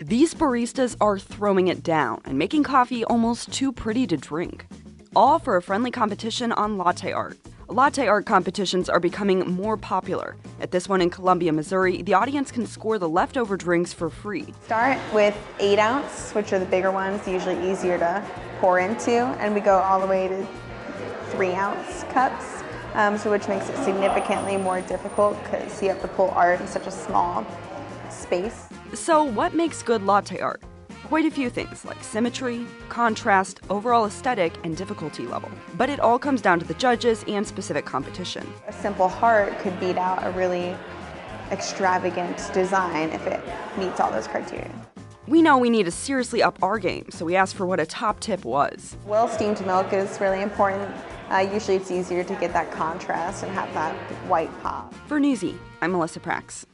These baristas are throwing it down and making coffee almost too pretty to drink. All for a friendly competition on latte art. Latte art competitions are becoming more popular. At this one in Columbia, Missouri, the audience can score the leftover drinks for free. Start with 8 ounce, which are the bigger ones, usually easier to pour into, and we go all the way to 3 ounce cups, which makes it significantly more difficult because you have to pull art in such a small space. So what makes good latte art? Quite a few things like symmetry, contrast, overall aesthetic, and difficulty level. But it all comes down to the judges and specific competition. A simple heart could beat out a really extravagant design if it meets all those criteria. We know we need to seriously up our game, so we asked for what a top tip was. Well-steamed milk is really important. Usually it's easier to get that contrast and have that white pop. For Newsy, I'm Melissa Prax.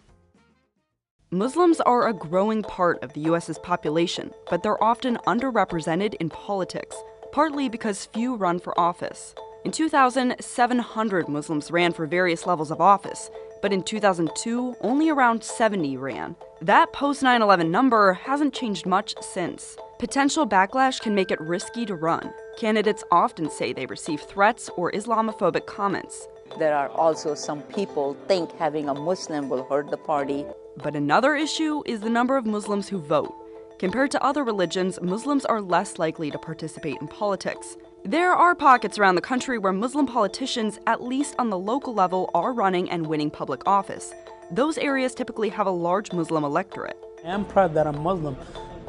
Muslims are a growing part of the U.S.'s population, but they're often underrepresented in politics, partly because few run for office. In 2000, 700 Muslims ran for various levels of office, but in 2002, only around 70 ran. That post-9/11 number hasn't changed much since. Potential backlash can make it risky to run. Candidates often say they receive threats or Islamophobic comments. There are also some people think having a Muslim will hurt the party. But another issue is the number of Muslims who vote. Compared to other religions, Muslims are less likely to participate in politics. There are pockets around the country where Muslim politicians, at least on the local level, are running and winning public office. Those areas typically have a large Muslim electorate. I am proud that I'm Muslim,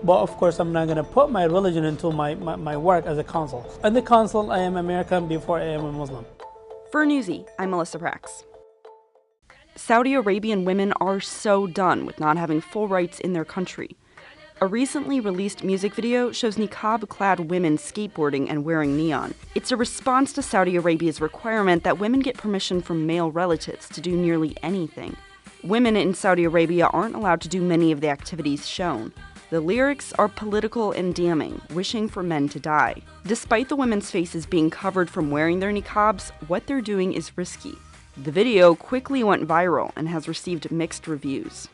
but of course I'm not going to put my religion into my work as a consul. In the consul, I am American before I am a Muslim. For Newsy, I'm Melissa Prax. Saudi Arabian women are so done with not having full rights in their country. A recently released music video shows niqab-clad women skateboarding and wearing neon. It's a response to Saudi Arabia's requirement that women get permission from male relatives to do nearly anything. Women in Saudi Arabia aren't allowed to do many of the activities shown. The lyrics are political and damning, wishing for men to die. Despite the women's faces being covered from wearing their niqabs, what they're doing is risky. The video quickly went viral and has received mixed reviews.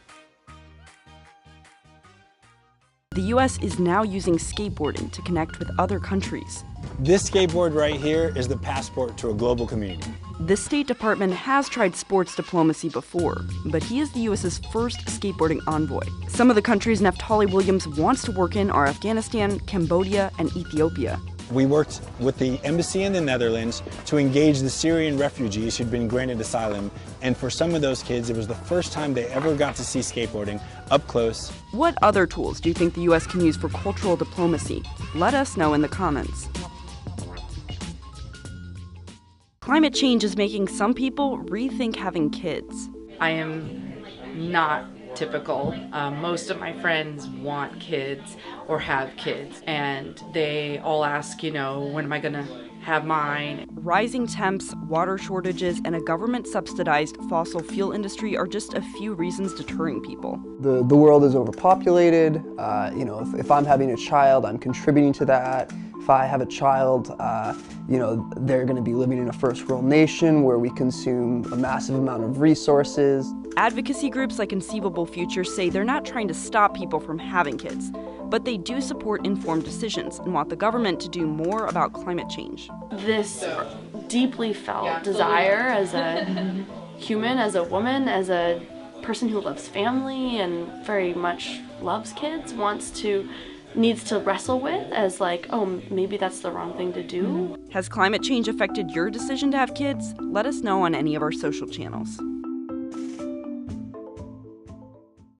The U.S. is now using skateboarding to connect with other countries. This skateboard right here is the passport to a global community. The State Department has tried sports diplomacy before, but he is the U.S.'s first skateboarding envoy. Some of the countries Naftali Williams wants to work in are Afghanistan, Cambodia, and Ethiopia. We worked with the embassy in the Netherlands to engage the Syrian refugees who'd been granted asylum, and for some of those kids, it was the first time they ever got to see skateboarding up close. What other tools do you think the U.S. can use for cultural diplomacy? Let us know in the comments. Climate change is making some people rethink having kids. I am not typical. Most of my friends want kids or have kids, and they all ask, when am I gonna have mine? Rising temps, water shortages, and a government-subsidized fossil fuel industry are just a few reasons deterring people. The world is overpopulated. If I'm having a child, I'm contributing to that. If I have a child, they're going to be living in a first world nation where we consume a massive amount of resources. Advocacy groups like Conceivable Futures say they're not trying to stop people from having kids, but they do support informed decisions and want the government to do more about climate change. This deeply felt desire as a human, as a woman, as a person who loves family and very much loves kids, needs to wrestle with as maybe that's the wrong thing to do. Has climate change affected your decision to have kids? Let us know on any of our social channels.